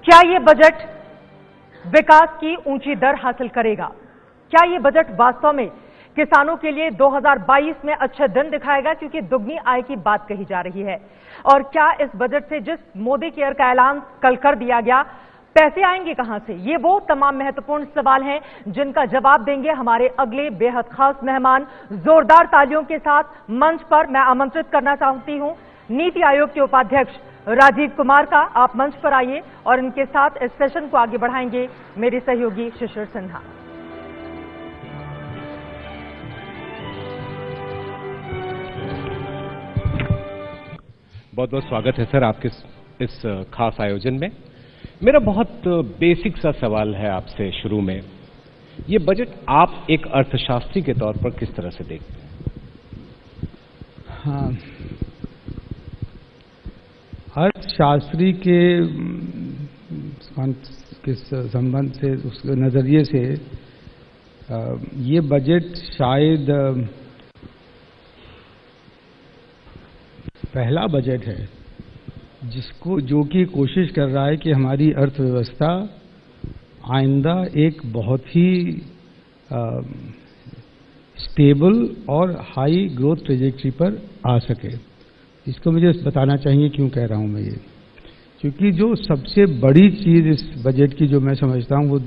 क्या ये बजट विकास की ऊंची दर हासिल करेगा? क्या ये बजट वास्तव में किसानों के लिए 2022 में अच्छे दिन दिखाएगा, क्योंकि दुगनी आय की बात कही जा रही है? और क्या इस बजट से जिस मोदी केयर का ऐलान कल कर दिया गया, पैसे आएंगे कहां से? ये वो तमाम महत्वपूर्ण सवाल हैं जिनका जवाब देंगे हमारे अगले बेहद खास मेहमान। जोरदार तालियों के साथ मंच पर मैं आमंत्रित करना चाहती हूं नीति आयोग के उपाध्यक्ष राजीव कुमार का। आप मंच पर आइए और इनके साथ इस सेशन को आगे बढ़ाएंगे मेरे सहयोगी शिशिर सिन्हा। बहुत बहुत स्वागत है सर आपके इस खास आयोजन में। मेरा बहुत बेसिक सा सवाल है आपसे शुरू में, ये बजट आप एक अर्थशास्त्री के तौर पर किस तरह से देखते हैं? हाँ, अर्थशास्त्री के संबंध से, उस नजरिए से ये बजट शायद पहला बजट है जो कि कोशिश कर रहा है कि हमारी अर्थव्यवस्था आइंदा एक बहुत ही स्टेबल और हाई ग्रोथ ट्रेजेक्टरी पर आ सके। इसको मुझे बताना चाहिए क्यों कह रहा हूं मैं ये, क्योंकि जो सबसे बड़ी चीज इस बजट की जो मैं समझता हूं वो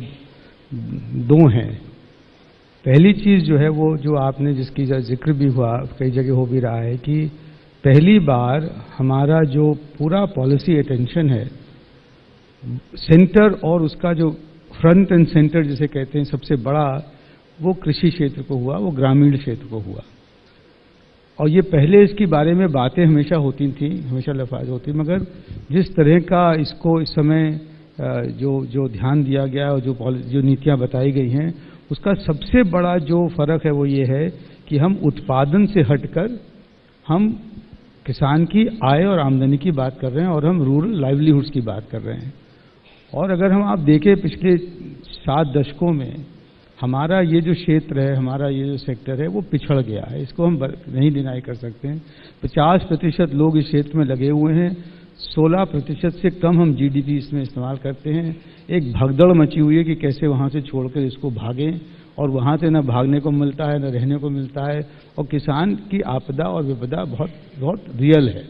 दो हैं। पहली चीज जो है वो जो आपने जिसकी जिक्र भी हुआ, कई जगह हो भी रहा है, कि पहली बार हमारा जो पूरा पॉलिसी अटेंशन है सेंटर, और उसका जो फ्रंट एंड सेंटर जिसे कहते हैं सबसे बड़ा, वो कृषि क्षेत्र को हुआ, वो ग्रामीण क्षेत्र को हुआ। और ये पहले इसके बारे में बातें हमेशा होती थी, हमेशा लफाज होती, मगर जिस तरह का इसको इस समय जो ध्यान दिया गया और जो नीतियां बताई गई हैं, उसका सबसे बड़ा जो फर्क है वो ये है कि हम उत्पादन से हटकर हम किसान की आय और आमदनी की बात कर रहे हैं, और हम रूरल लाइवलीहुड्स की बात कर रहे हैं। और अगर हम आप देखें पिछले 7 दशकों में हमारा ये जो क्षेत्र है, हमारा ये जो सेक्टर है, वो पिछड़ गया है। इसको हम नहीं डिनाई कर सकते हैं। 50% लोग इस क्षेत्र में लगे हुए हैं, 16% से कम हम जीडीपी इसमें इस्तेमाल करते हैं। एक भगदड़ मची हुई है कि कैसे वहां से छोड़कर इसको भागें, और वहां से न भागने को मिलता है, न रहने को मिलता है। और किसान की आपदा और विपदा बहुत बहुत रियल है,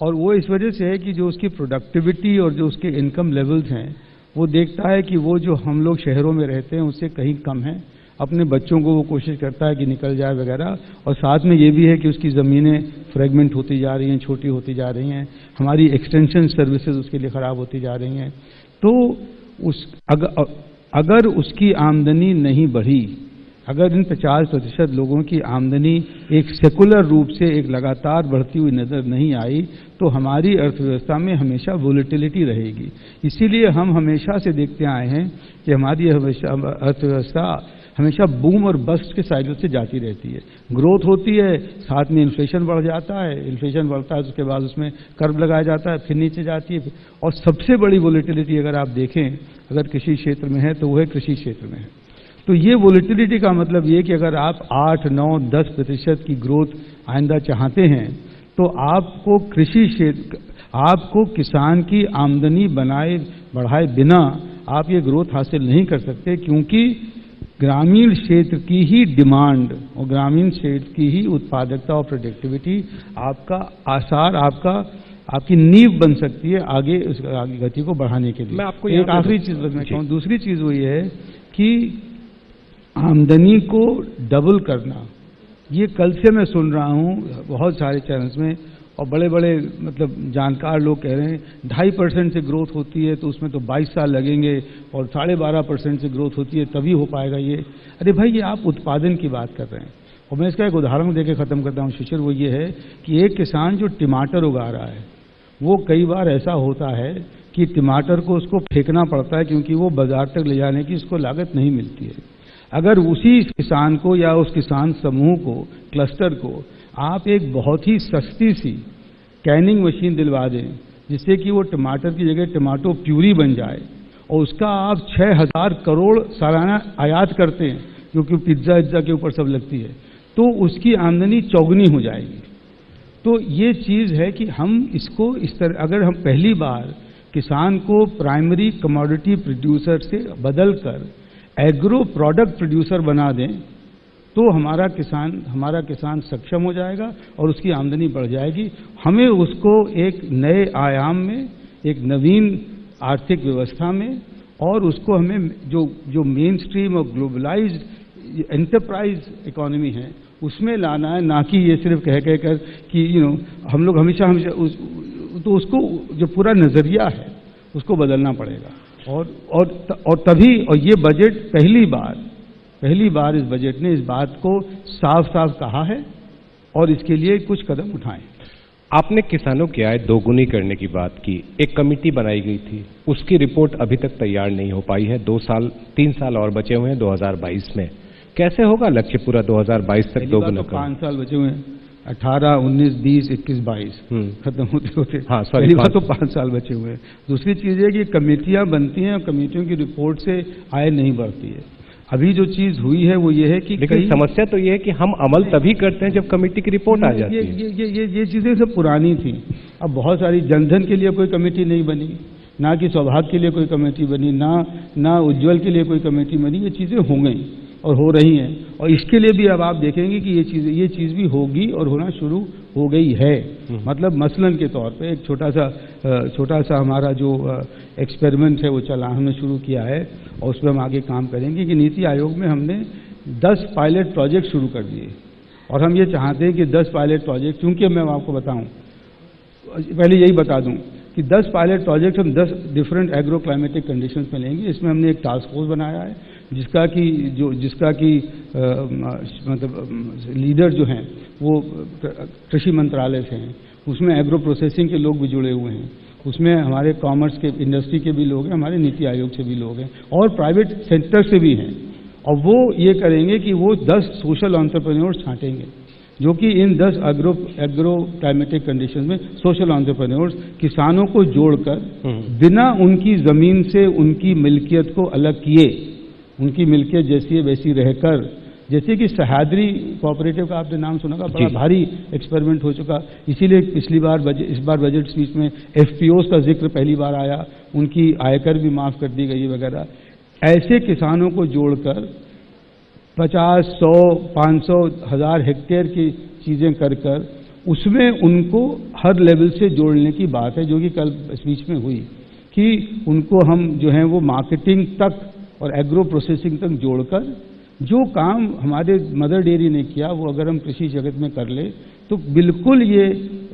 और वो इस वजह से है कि जो उसकी प्रोडक्टिविटी और जो उसके इनकम लेवल्स हैं, वो देखता है कि वो जो हम लोग शहरों में रहते हैं उससे कहीं कम है। अपने बच्चों को वो कोशिश करता है कि निकल जाए वगैरह, और साथ में ये भी है कि उसकी ज़मीनें फ्रेगमेंट होती जा रही हैं, छोटी होती जा रही हैं, हमारी एक्सटेंशन सर्विसेज उसके लिए ख़राब होती जा रही हैं। तो अगर उसकी आमदनी नहीं बढ़ी, अगर इन 50% लोगों की आमदनी एक सेकुलर रूप से एक लगातार बढ़ती हुई नजर नहीं आई, तो हमारी अर्थव्यवस्था में हमेशा वोलेटिलिटी रहेगी। इसीलिए हम हमेशा से देखते आए हैं कि हमारी अर्थव्यवस्था हमेशा बूम और बस्ट के साइकिल से जाती रहती है। ग्रोथ होती है, साथ में इन्फ्लेशन बढ़ जाता है, इन्फ्लेशन बढ़ता है, उसके बाद उसमें कर्व लगाया जाता है, फिर नीचे जाती है। और सबसे बड़ी वोलेटिलिटी अगर आप देखें, अगर कृषि क्षेत्र में है तो वो है कृषि क्षेत्र में है। तो ये वोलेटिलिटी का मतलब ये कि अगर आप 8, 9, 10% की ग्रोथ आइंदा चाहते हैं, तो आपको कृषि क्षेत्र, आपको किसान की आमदनी बढ़ाए बिना आप ये ग्रोथ हासिल नहीं कर सकते, क्योंकि ग्रामीण क्षेत्र की ही डिमांड और ग्रामीण क्षेत्र की ही उत्पादकता और प्रोडक्टिविटी आपका आसार, आपकी नींव बन सकती है आगे गति को बढ़ाने के लिए। मैं आपको एक आखिरी चीज बताना चाहूँ। दूसरी चीज वो ये है कि आमदनी को डबल करना, ये कल से मैं सुन रहा हूँ बहुत सारे चैनल्स में, और बड़े बड़े मतलब जानकार लोग कह रहे हैं 2.5% से ग्रोथ होती है तो उसमें तो 22 साल लगेंगे, और 12.5% से ग्रोथ होती है तभी हो पाएगा ये। अरे भाई, ये आप उत्पादन की बात कर रहे हैं। और मैं इसका एक उदाहरण देके खत्म करता हूँ शिशिर, वो ये है कि एक किसान जो टमाटर उगा रहा है, वो कई बार ऐसा होता है कि टमाटर को उसको फेंकना पड़ता है, क्योंकि वो बाजार तक ले जाने की उसको लागत नहीं मिलती है। अगर उसी किसान को या उस किसान समूह को, क्लस्टर को, आप एक बहुत ही सस्ती सी कैनिंग मशीन दिलवा दें, जिससे कि वो टमाटर की जगह टमाटो प्यूरी बन जाए, और उसका आप 6000 करोड़ सालाना आयात करते हैं, क्योंकि पिज्जा के ऊपर सब लगती है, तो उसकी आमदनी चौगुनी हो जाएगी। तो ये चीज है कि हम इसको इस तरह, अगर हम पहली बार किसान को प्राइमरी कमोडिटी प्रोड्यूसर से बदलकर एग्रो प्रोडक्ट प्रोड्यूसर बना दें तो हमारा किसान सक्षम हो जाएगा और उसकी आमदनी बढ़ जाएगी। हमें उसको एक नए आयाम में, एक नवीन आर्थिक व्यवस्था में, और उसको हमें जो मेन स्ट्रीम और ग्लोबलाइज्ड एंटरप्राइज इकोनॉमी है उसमें लाना है, ना कि ये सिर्फ कह कर कि हम लोग हमेशा तो उसको जो पूरा नजरिया है उसको बदलना पड़ेगा। और तभी, और ये बजट पहली बार इस बजट ने इस बात को साफ साफ कहा है और इसके लिए कुछ कदम उठाएं। आपने किसानों की आय दोगुनी करने की बात की, एक कमेटी बनाई गई थी, उसकी रिपोर्ट अभी तक तैयार नहीं हो पाई है। 3 साल और बचे हुए हैं 2022 में। कैसे होगा लक्ष्य पूरा 2022 तक दोगुना करना? 5 साल बचे हुए हैं, 18, 19, 20, 21, 22 खत्म होते हाँ, पहली बात तो 5 साल बचे हुए हैं। दूसरी चीज है कि कमेटियां बनती हैं और कमेटियों की रिपोर्ट से आय नहीं बढ़ती है। अभी जो चीज हुई है वो ये है कि लेकिन समस्या तो ये है कि हम अमल तभी करते हैं जब कमेटी की रिपोर्ट आ जाती है। ये चीजें सब पुरानी थी। अब बहुत सारी जनधन के लिए कोई कमेटी नहीं बनी, ना कि सौभाग्य के लिए कोई कमेटी बनी, ना उज्ज्वल के लिए कोई कमेटी बनी। ये चीजें हो गई और हो रही हैं, और इसके लिए भी अब आप देखेंगे कि ये चीज भी होगी और होना शुरू हो गई है। मतलब मसलन के तौर पे एक छोटा सा हमारा जो एक्सपेरिमेंट है वो हमने शुरू किया है और उस पर हम आगे काम करेंगे कि नीति आयोग में हमने 10 पायलट प्रोजेक्ट शुरू कर दिए और हम ये चाहते हैं कि 10 पायलट प्रोजेक्ट, क्योंकि मैं आपको बताऊं, पहले यही बता दूं कि 10 पायलट प्रोजेक्ट हम 10 डिफरेंट एग्रो क्लाइमेटिक कंडीशंस में लेंगे। इसमें हमने एक टास्क फोर्स बनाया है जिसका कि मतलब लीडर जो हैं वो कृषि मंत्रालय से हैं, उसमें एग्रो प्रोसेसिंग के लोग भी जुड़े हुए हैं, उसमें हमारे कॉमर्स के, इंडस्ट्री के भी लोग हैं, हमारे नीति आयोग से भी लोग हैं और प्राइवेट सेक्टर से भी हैं। और वो ये करेंगे कि वो 10 सोशल एंटरप्रेन्योर्स छांटेंगे जो कि इन 10 एग्रो क्लाइमेटिक कंडीशन में सोशल एंटरप्रेन्योर्स किसानों को जोड़कर बिना उनकी जमीन से उनकी मिल्कियत को अलग किए, उनकी मिल्कियत जैसी है वैसी रहकर, जैसे कि सह्याद्री कोऑपरेटिव का आपने नाम सुना, बड़ा भारी एक्सपेरिमेंट हो चुका। इसीलिए इस बार बजट स्पीच में एफपीओस का जिक्र पहली बार आया, उनकी आयकर भी माफ कर दी गई वगैरह। ऐसे किसानों को जोड़कर 50, 100, 500, 1000 हेक्टेयर की चीजें कर उसमें उनको हर लेवल से जोड़ने की बात है, जो कि कल स्पीच में हुई कि उनको हम जो है वो मार्केटिंग तक और एग्रो प्रोसेसिंग तक जोड़कर जो काम हमारे मदर डेयरी ने किया वो अगर हम कृषि जगत में कर ले तो बिल्कुल ये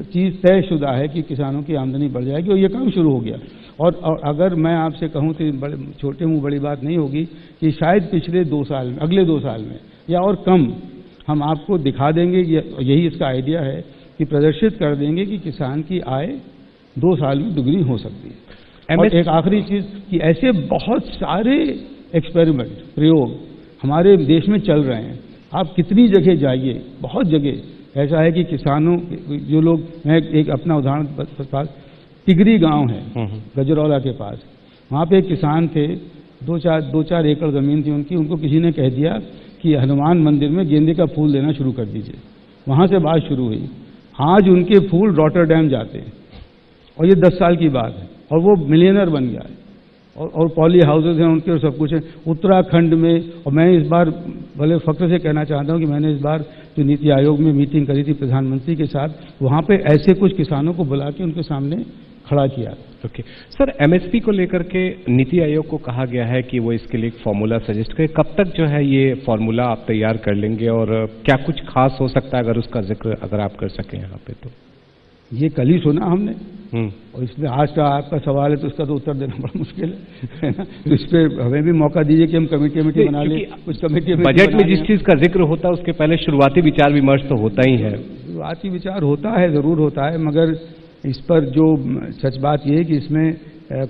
चीज़ तयशुदा है कि किसानों की आमदनी बढ़ जाएगी और ये काम शुरू हो गया। और अगर मैं आपसे कहूँ तो छोटे मुंह बड़ी बात नहीं होगी कि शायद पिछले 2 साल में, अगले 2 साल में या और कम हम आपको दिखा देंगे, यही इसका आइडिया है कि प्रदर्शित कर देंगे कि किसान की आय 2 साल में दुगनी हो सकती है। और एक आखिरी चीज़ कि ऐसे बहुत सारे एक्सपेरिमेंट, प्रयोग हमारे देश में चल रहे हैं। आप कितनी जगह जाइए, बहुत जगह ऐसा है कि किसानों जो लोग, मैं एक अपना उदाहरण पास टिगरी गांव है गजरौला के पास, वहाँ पे एक किसान थे, 2-4 एकड़ ज़मीन थी उनकी, उनको किसी ने कह दिया कि हनुमान मंदिर में गेंदे का फूल देना शुरू कर दीजिए। वहाँ से बात शुरू हुई, आज उनके फूल रॉटरडैम जाते हैं और ये 10 साल की बात है और वो मिलियनर बन गया है और पॉली हाउसेज हैं उनके और सब कुछ है उत्तराखंड में। और मैं इस बार भले फख्र से कहना चाहता हूं कि मैंने इस बार जो नीति आयोग में मीटिंग करी थी प्रधानमंत्री के साथ, वहां पे ऐसे कुछ किसानों को बुला के उनके सामने खड़ा किया। ओके सर, एमएसपी को लेकर के नीति आयोग को कहा गया है कि वो इसके लिए एक फॉर्मूला सजेस्ट करे, कब तक जो है ये फॉर्मूला आप तैयार कर लेंगे और क्या कुछ खास हो सकता है अगर उसका जिक्र अगर आप कर सकें यहाँ पे? तो ये कल ही सुना हमने और इसमें आज का आपका सवाल है तो उसका तो उत्तर देना बड़ा मुश्किल है ना। तो इस पर हमें भी मौका दीजिए कि हम कमेटी बना लें। कुछ कमेटी बजट में जिस चीज का जिक्र होता है उसके पहले शुरुआती विचार विमर्श तो होता ही है। शुरुआती विचार होता है, जरूर होता है, मगर इस पर जो सच बात यह है कि इसमें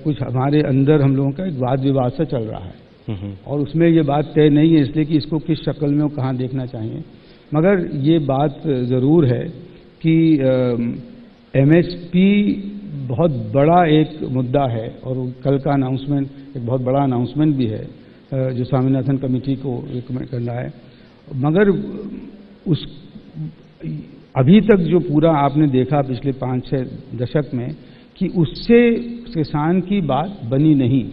कुछ हमारे अंदर हम लोगों का एक वाद विवाद सा चल रहा है और उसमें ये बात तय नहीं है इसलिए कि इसको किस शक्ल में और कहाँ देखना चाहिए। मगर ये बात जरूर है कि एमएसपी बहुत बड़ा एक मुद्दा है और कल का अनाउंसमेंट एक बहुत बड़ा अनाउंसमेंट भी है जो स्वामीनाथन कमेटी को रिकमेंड करना है। मगर उस अभी तक जो पूरा आपने देखा पिछले 5-6 दशक में कि उससे किसान की बात बनी नहीं,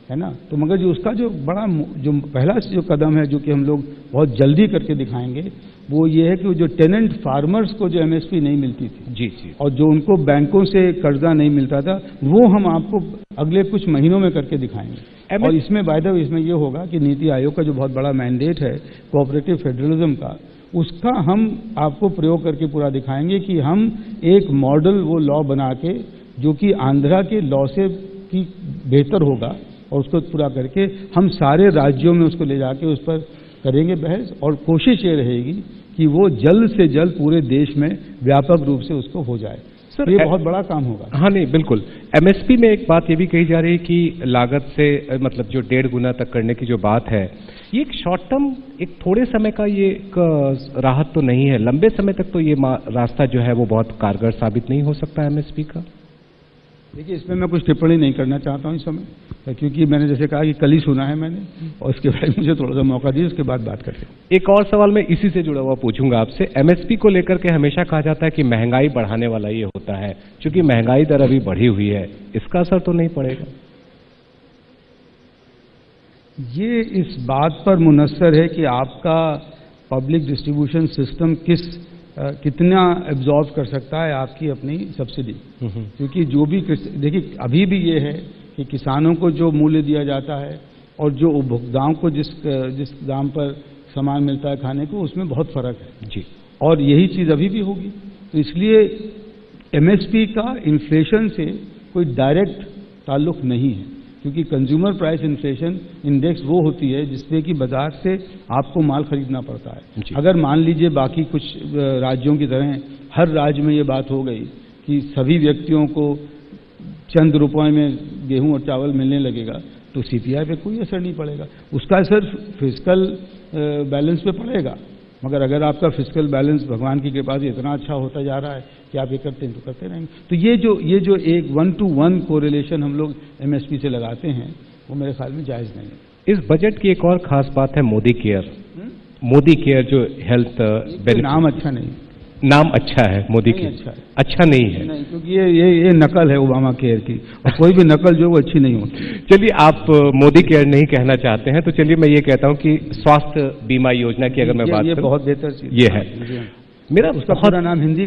है ना। तो मगर जो उसका जो बड़ा जो पहला जो कदम है जो कि हम लोग बहुत जल्दी करके दिखाएंगे वो ये है कि जो टेनेंट फार्मर्स को जो एमएसपी नहीं मिलती थी जी जी, और जो उनको बैंकों से कर्जा नहीं मिलता था वो हम आपको अगले कुछ महीनों में करके दिखाएंगे। और इसमें बाय द वे इसमें ये होगा कि नीति आयोग का जो बहुत बड़ा मैंडेट है कोऑपरेटिव फेडरलिज्म का, उसका हम आपको प्रयोग करके पूरा दिखाएंगे कि हम एक मॉडल वो लॉ बना के जो कि आंध्रा के लॉ से की बेहतर होगा और उसको पूरा करके हम सारे राज्यों में उसको ले जाके उस पर करेंगे बहस, और कोशिश ये रहेगी कि वो जल्द से जल्द पूरे देश में व्यापक रूप से उसको हो जाए। सर ये बहुत बड़ा काम होगा। हाँ नहीं बिल्कुल। एमएसपी में एक बात ये भी कही जा रही है कि लागत से मतलब जो 1.5 गुना तक करने की जो बात है, ये एक शॉर्ट टर्म एक थोड़े समय का ये एक राहत तो नहीं है, लंबे समय तक तो ये रास्ता जो है वो बहुत कारगर साबित नहीं हो सकता एमएसपी का। देखिए इसमें मैं कुछ टिप्पणी नहीं करना चाहता हूँ इस समय, क्योंकि मैंने जैसे कहा कि कल ही सुना है मैंने और उसके बाद मुझे थोड़ा सा मौका दिया, उसके बाद बात करते हैं। एक और सवाल मैं इसी से जुड़ा हुआ पूछूंगा आपसे। एमएसपी को लेकर के हमेशा कहा जाता है कि महंगाई बढ़ाने वाला ये होता है, क्योंकि महंगाई दर अभी बढ़ी हुई है, इसका असर तो नहीं पड़ेगा? ये इस बात पर मुनस्सर है कि आपका पब्लिक डिस्ट्रीब्यूशन सिस्टम कितना एब्जॉर्ब कर सकता है आपकी अपनी सब्सिडी, क्योंकि जो भी देखिए अभी भी ये है कि किसानों को जो मूल्य दिया जाता है और जो उपभोक्ताओं को जिस दाम पर सामान मिलता है खाने को, उसमें बहुत फर्क है जी, और यही चीज अभी भी होगी। तो इसलिए एमएसपी का इन्फ्लेशन से कोई डायरेक्ट ताल्लुक नहीं है, क्योंकि कंज्यूमर प्राइस इन्फ्लेशन इंडेक्स वो होती है जिसमें कि बाजार से आपको माल खरीदना पड़ता है। अगर मान लीजिए बाकी कुछ राज्यों की तरह हर राज्य में ये बात हो गई कि सभी व्यक्तियों को चंद रुपए में गेहूं और चावल मिलने लगेगा तो सीपीआई पे कोई असर नहीं पड़ेगा, उसका असर फिस्कल बैलेंस पे पड़ेगा। मगर अगर आपका फिस्कल बैलेंस भगवान की कृपा से इतना अच्छा होता जा रहा है कि आप ये करते हैं तो करते रहेंगे, तो ये जो एक 1-to-1 कोरिलेशन हम लोग एमएसपी से लगाते हैं वो मेरे ख्याल में जायज नहीं है। इस बजट की एक और खास बात है मोदी केयर। मोदी केयर जो हेल्थ बेनिफिट, नाम अच्छा नहीं, नाम अच्छा है मोदी केयर, अच्छा नहीं है नहीं, क्योंकि ये नकल है ओबामा केयर की, और कोई भी नकल जो वो अच्छी नहीं होती। चलिए आप मोदी केयर नहीं कहना चाहते हैं तो चलिए मैं ये कहता हूं कि स्वास्थ्य बीमा योजना की अगर मैं बात करूं, बहुत बेहतर चीज ये है। मेरा उसका पूरा नाम हिंदी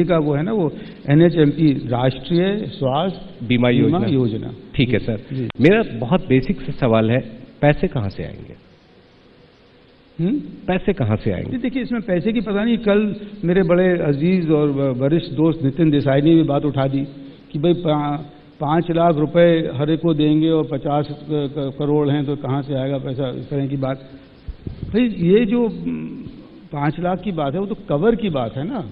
का वो है ना, वो NHMP राष्ट्रीय स्वास्थ्य बीमा योजना। ठीक है सर, मेरा बहुत बेसिक से सवाल है, पैसे कहां से आएंगे? पैसे कहां से आएंगे? देखिए इसमें पैसे की पता नहीं, कल मेरे बड़े अजीज और वरिष्ठ दोस्त नितिन देसाई ने भी बात उठा दी कि भाई 5 लाख रुपए हर एक को देंगे और 50 करोड़ हैं तो कहां से आएगा पैसा, इस तरह की बात। भाई ये जो 5 लाख की बात है वो तो कवर की बात है ना,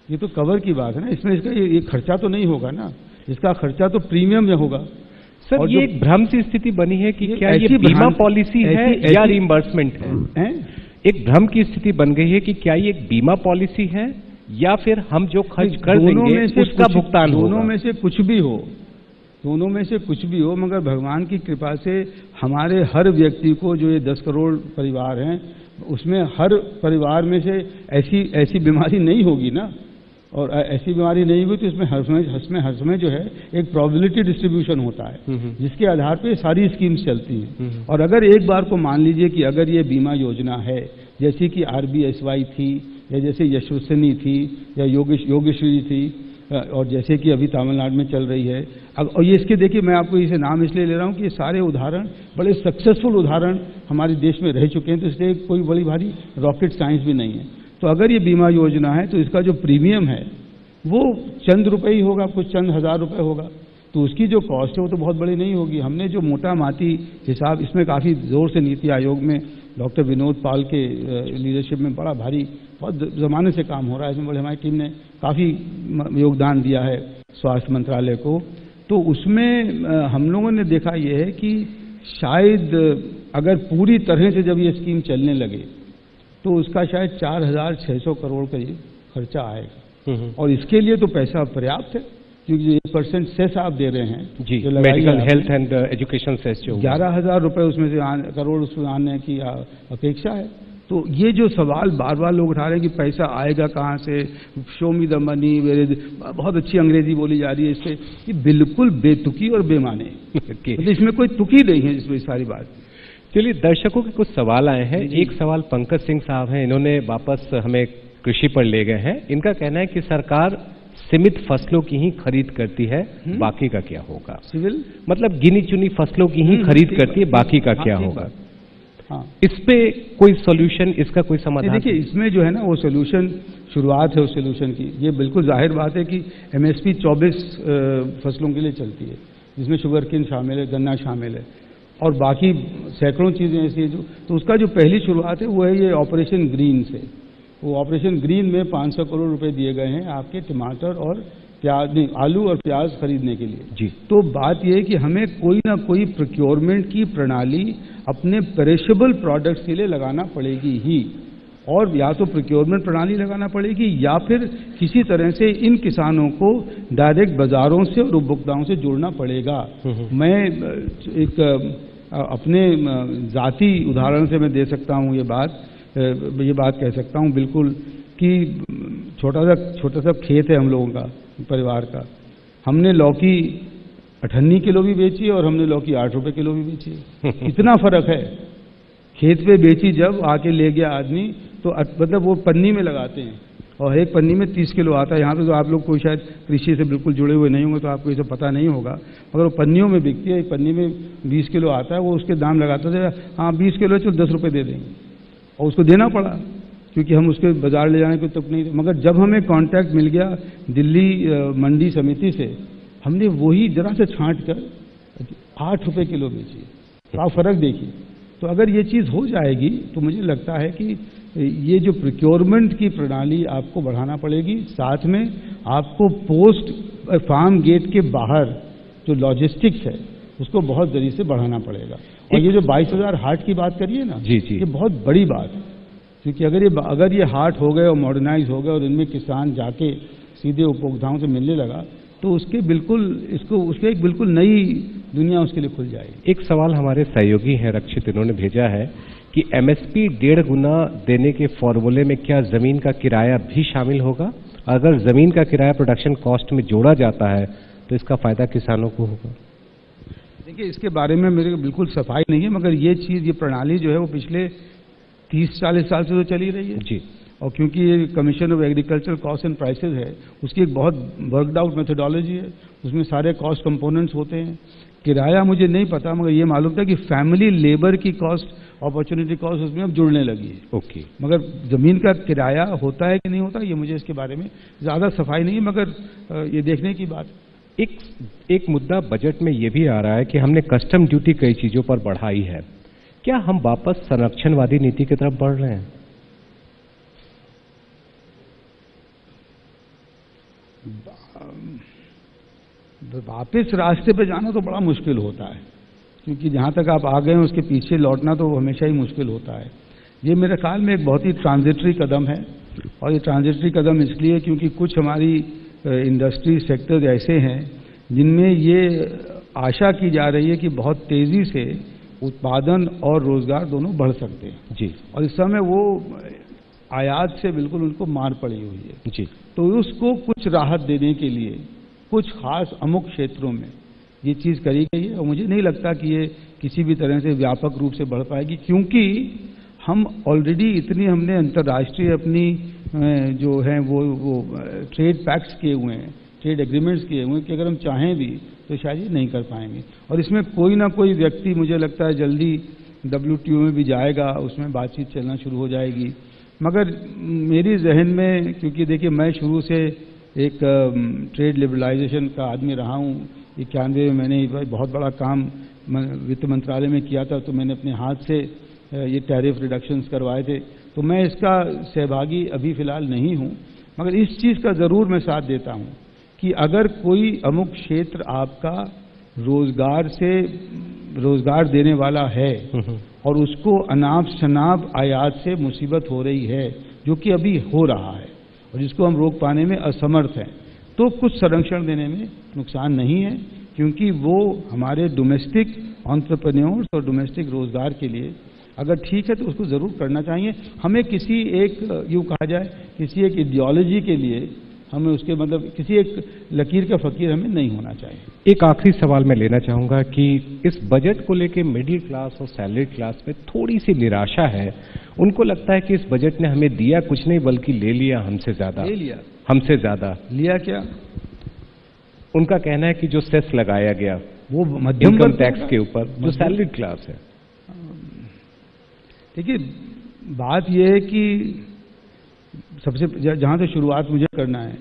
ये तो कवर की बात है ना, इसमें इसका ये खर्चा तो नहीं होगा ना, इसका खर्चा तो प्रीमियम में होगा। सर ये एक भ्रम सी स्थिति बनी है कि क्या ये बीमा पॉलिसी है या रिइंबर्समेंट है? एक भ्रम की स्थिति बन गई है कि क्या ये एक बीमा पॉलिसी है या फिर हम जो खर्च कर देंगे उसका भुगतान होगा? दोनों में से कुछ भी हो, दोनों में से कुछ भी हो, मगर भगवान की कृपा से हमारे हर व्यक्ति को, जो ये 10 करोड़ परिवार हैं, उसमें हर परिवार में से ऐसी बीमारी नहीं होगी ना, और ऐसी बीमारी नहीं हुई तो इसमें हर समय जो है एक प्रोबेबिलिटी डिस्ट्रीब्यूशन होता है जिसके आधार पे सारी स्कीम्स चलती हैं। और अगर एक बार को मान लीजिए कि अगर ये बीमा योजना है जैसे कि RBSY थी, या जैसे यशस्विनी थी, या योगेश्वरी थी, और जैसे कि अभी तमिलनाडु में चल रही है, और ये इसके देखिए मैं आपको इसे नाम इसलिए ले रहा हूँ कि ये सारे उदाहरण बड़े सक्सेसफुल उदाहरण हमारे देश में रह चुके हैं, तो इसलिए कोई बड़ी भारी रॉकेट साइंस भी नहीं है। तो अगर ये बीमा योजना है तो इसका जो प्रीमियम है वो चंद रुपए ही होगा, कुछ चंद हजार रुपए होगा, तो उसकी जो कॉस्ट है वो तो बहुत बड़ी नहीं होगी। हमने जो मोटा माटी हिसाब, इसमें काफ़ी जोर से नीति आयोग में डॉक्टर विनोद पाल के लीडरशिप में बड़ा भारी बहुत ज़माने से काम हो रहा है, इसमें बड़े हमारी टीम ने काफ़ी योगदान दिया है स्वास्थ्य मंत्रालय को। तो उसमें हम लोगों ने देखा यह है कि शायद अगर पूरी तरह से जब ये स्कीम चलने लगे तो उसका शायद 4,600 करोड़ का ये खर्चा आएगा, और इसके लिए तो पैसा पर्याप्त है क्योंकि 1% सेस आप दे रहे हैं जी, medical health and education cess जो 11,000 रुपए उसमें से करोड़ उसमें आने की अपेक्षा है। तो ये जो सवाल बार बार लोग उठा रहे हैं कि पैसा आएगा कहाँ से, शो मी द मनी, बहुत अच्छी अंग्रेजी बोली जा रही है इससे, ये बिल्कुल बेतुकी और बेमाने मतलब इसमें कोई तुकी नहीं है इसमें सारी बात। चलिए, दर्शकों के कुछ सवाल आए हैं। एक सवाल पंकज सिंह साहब हैं, इन्होंने वापस हमें कृषि पर ले गए हैं। इनका कहना है कि सरकार सीमित फसलों की ही खरीद करती है, बाकी का क्या होगा? सिविल मतलब गिनी चुनी फसलों की ही खरीद करती है, बाकी का क्या होगा? हाँ, इस पे कोई सॉल्यूशन, इसका कोई समाधान? देखिए, इसमें जो है ना वो सॉल्यूशन, शुरुआत है उस सॉल्यूशन की। ये बिल्कुल जाहिर बात है कि एमएसपी 24 फसलों के लिए चलती है, जिसमें शुगरकेन शामिल है, गन्ना शामिल है और बाकी सैकड़ों चीजें ऐसी हैं जो, तो उसका जो पहली शुरुआत है वो है ये ऑपरेशन ग्रीन से। वो ऑपरेशन ग्रीन में 500 करोड़ रुपए दिए गए हैं आपके टमाटर और प्याज, नहीं, आलू और प्याज खरीदने के लिए जी। तो बात यह है कि हमें कोई ना कोई प्रोक्योरमेंट की प्रणाली अपने पेरिशेबल प्रोडक्ट्स के लिए लगाना पड़ेगी ही, और या तो प्रोक्योरमेंट प्रणाली लगाना पड़ेगी या फिर किसी तरह से इन किसानों को डायरेक्ट बाजारों से और उपभोक्ताओं से जोड़ना पड़ेगा। मैं एक अपने जाति उदाहरण से मैं दे सकता हूँ ये बात कह सकता हूँ बिल्कुल कि छोटा सा खेत है हम लोगों का, परिवार का। हमने लौकी 98 किलो भी बेची और हमने लौकी 8 रुपए किलो भी बेची। इतना फर्क है। खेत पे बेची जब आके ले गया आदमी तो मतलब वो पन्नी में लगाते हैं और एक पन्नी में 30 किलो आता है। यहाँ पे तो आप लोग कोई शायद कृषि से बिल्कुल जुड़े हुए नहीं होंगे तो आपको ये सब पता नहीं होगा, मगर वो पन्नियों में बिकती है। एक पन्नी में 20 किलो आता है, वो उसके दाम लगाते थे, हाँ 20 किलो चलो 10 रुपये दे देंगे, और उसको देना पड़ा क्योंकि हम उसके बाजार ले जाने को तक नहीं थे। मगर जब हमें कॉन्ट्रैक्ट मिल गया दिल्ली मंडी समिति से, हमने वही जरा से छांट कर 8 रुपए किलो बेची। तो आप फर्क देखिए। तो अगर ये चीज़ हो जाएगी तो मुझे लगता है कि ये जो प्रोक्योरमेंट की प्रणाली आपको बढ़ाना पड़ेगी, साथ में आपको पोस्ट फार्म गेट के बाहर जो लॉजिस्टिक्स है उसको बहुत जल्दी से बढ़ाना पड़ेगा। और ये जो 22,000 हाट की बात करिए ना, जी जी, ये बहुत बड़ी बात है, क्योंकि अगर ये हाट हो गए और मॉडर्नाइज हो गए और इनमें किसान जाके सीधे उपभोक्ताओं से मिलने लगा तो उसके एक बिल्कुल नई दुनिया उसके लिए खुल जाएगी। एक सवाल हमारे सहयोगी हैं रक्षित, इन्होंने भेजा है कि एमएसपी 1.5 गुना देने के फॉर्मूले में क्या जमीन का किराया भी शामिल होगा? अगर जमीन का किराया प्रोडक्शन कॉस्ट में जोड़ा जाता है तो इसका फायदा किसानों को होगा? देखिए, इसके बारे में मेरे को बिल्कुल सफाई नहीं है, मगर ये प्रणाली जो है वो पिछले 30-40 साल से तो चली रही है जी। और क्योंकि ये commission of agriculture cost and prices है, उसकी एक बहुत वर्कड आउट मेथोडोलॉजी है, उसमें सारे कॉस्ट कंपोनेंट्स होते हैं। किराया मुझे नहीं पता, मगर ये मालूम था कि फैमिली लेबर की कॉस्ट, अपॉर्चुनिटी कॉस्ट उसमें अब जुड़ने लगी है। ओके। मगर जमीन का किराया होता है कि नहीं होता, ये मुझे इसके बारे में ज्यादा सफाई नहीं है, मगर ये देखने की बात। एक मुद्दा बजट में ये भी आ रहा है कि हमने कस्टम ड्यूटी कई चीजों पर बढ़ाई है, क्या हम वापस संरक्षणवादी नीति की तरफ बढ़ रहे हैं? वापिस रास्ते पे जाना तो बड़ा मुश्किल होता है, क्योंकि जहां तक आप आ गए हैं उसके पीछे लौटना तो हमेशा ही मुश्किल होता है। ये मेरे ख्याल में एक बहुत ही ट्रांजिटरी कदम है, और ये ट्रांजिटरी कदम इसलिए क्योंकि कुछ हमारी इंडस्ट्री सेक्टर्स ऐसे हैं जिनमें ये आशा की जा रही है कि बहुत तेजी से उत्पादन और रोजगार दोनों बढ़ सकते हैं जी, और इस समय वो आयात से बिल्कुल उनको मार पड़ी हुई है जी। तो उसको कुछ राहत देने के लिए कुछ खास अमुक क्षेत्रों में ये चीज करी गई है, और मुझे नहीं लगता कि ये किसी भी तरह से व्यापक रूप से बढ़ पाएगी, क्योंकि हम ऑलरेडी इतनी हमने अंतर्राष्ट्रीय अपनी जो है वो ट्रेड पैक्ट्स किए हुए हैं, ट्रेड एग्रीमेंट्स किए हुए हैं कि अगर हम चाहें भी तो शायद ये नहीं कर पाएंगे। और इसमें कोई ना कोई व्यक्ति मुझे लगता है जल्दी WTO में भी जाएगा, उसमें बातचीत चलना शुरू हो जाएगी। मगर मेरी जहन में, क्योंकि देखिए मैं शुरू से एक ट्रेड लिबरलाइजेशन का आदमी रहा हूँ, 91 में मैंने बहुत बड़ा काम वित्त मंत्रालय में किया था, तो मैंने अपने हाथ से ये टैरिफ रिडक्शंस करवाए थे, तो मैं इसका सहभागी अभी फिलहाल नहीं हूँ। मगर इस चीज़ का ज़रूर मैं साथ देता हूँ कि अगर कोई अमुक क्षेत्र आपका रोजगार देने वाला है और उसको अनाप शनाप आयात से मुसीबत हो रही है, जो कि अभी हो रहा है और जिसको हम रोक पाने में असमर्थ हैं, तो कुछ संरक्षण देने में नुकसान नहीं है, क्योंकि वो हमारे डोमेस्टिक एंटरप्रेन्योर्स और डोमेस्टिक रोजगार के लिए अगर ठीक है तो उसको जरूर करना चाहिए। हमें किसी एक, यूँ कहा जाए, किसी एक इडियोलॉजी के लिए हमें उसके मतलब किसी एक लकीर का फकीर हमें नहीं होना चाहिए। एक आखिरी सवाल मैं लेना चाहूंगा कि इस बजट को लेकर मिडिल क्लास और सैलरी क्लास में थोड़ी सी निराशा है। उनको लगता है कि इस बजट ने हमें दिया कुछ नहीं बल्कि ले लिया हमसे ज्यादा। ले लिया, हमसे ज्यादा लिया क्या? उनका कहना है कि जो सेस लगाया गया वो मध्यम इनकम टैक्स के ऊपर जो सैलरी क्लास है। देखिए, बात यह है कि सबसे जहां से शुरुआत मुझे करना है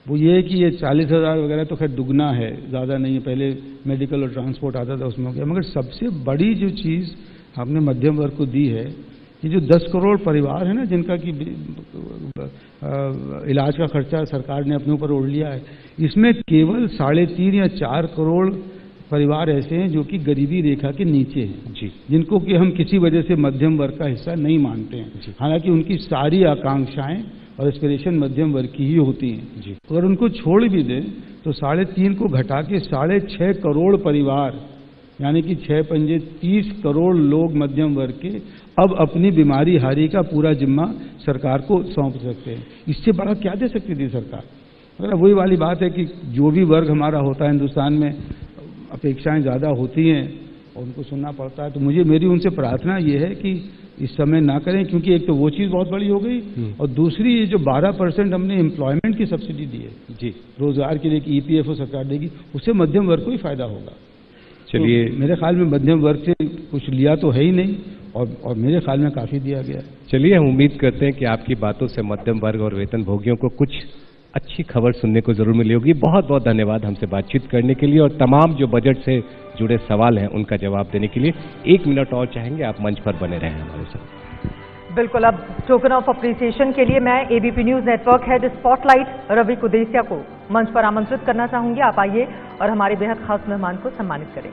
वो ये है कि ये 40,000 वगैरह तो खैर दुगना है, ज़्यादा नहीं है। पहले मेडिकल और ट्रांसपोर्ट आता था उसमें हो गया, मगर सबसे बड़ी जो चीज़ हमने मध्यम वर्ग को दी है, ये जो 10 करोड़ परिवार है ना जिनका कि इलाज का खर्चा सरकार ने अपने ऊपर ओढ़ लिया है, इसमें केवल 3.5 या 4 करोड़ परिवार ऐसे हैं जो कि गरीबी रेखा के नीचे हैं जी, जिनको कि हम किसी वजह से मध्यम वर्ग का हिस्सा नहीं मानते हैं। हालांकि उनकी सारी आकांक्षाएं और एस्पिरेशन मध्यम वर्ग की ही होती हैं जी। अगर उनको छोड़ भी दें तो 3.5 को घटा के 6.5 करोड़ परिवार, यानी कि 6 पंजे 30 करोड़ लोग मध्यम वर्ग के अब अपनी बीमारी हारी का पूरा जिम्मा सरकार को सौंप सकते हैं। इससे बड़ा क्या दे सकती थी सरकार? अगर वही वाली बात है कि जो भी वर्ग हमारा होता है हिंदुस्तान में, अपेक्षाएं ज़्यादा होती हैं और उनको सुनना पड़ता है। तो मेरी उनसे प्रार्थना ये है कि इस समय ना करें, क्योंकि एक तो वो चीज़ बहुत बड़ी हो गई और दूसरी ये जो 12% हमने एम्प्लॉयमेंट की सब्सिडी दी है जी, रोजगार के लिए कि EPFO सरकार देगी, उससे मध्यम वर्ग को ही फायदा होगा। चलिए, तो मेरे ख्याल में मध्यम वर्ग से कुछ लिया तो है ही नहीं और मेरे ख्याल में काफ़ी दिया गया। चलिए, हम उम्मीद करते हैं कि आपकी बातों से मध्यम वर्ग और वेतन भोगियों को कुछ अच्छी खबर सुनने को जरूर मिली होगी। बहुत बहुत धन्यवाद हमसे बातचीत करने के लिए और तमाम जो बजट से जुड़े सवाल हैं उनका जवाब देने के लिए। 1 मिनट और चाहेंगे, आप मंच पर बने रहें हमारे साथ। बिल्कुल। अब टोकन ऑफ अप्रिसिएशन के लिए मैं ABP news network head spotlight Ravi Kudesia को मंच पर आमंत्रित करना चाहूंगी। आप आइए और हमारे बेहद खास मेहमान को सम्मानित करें।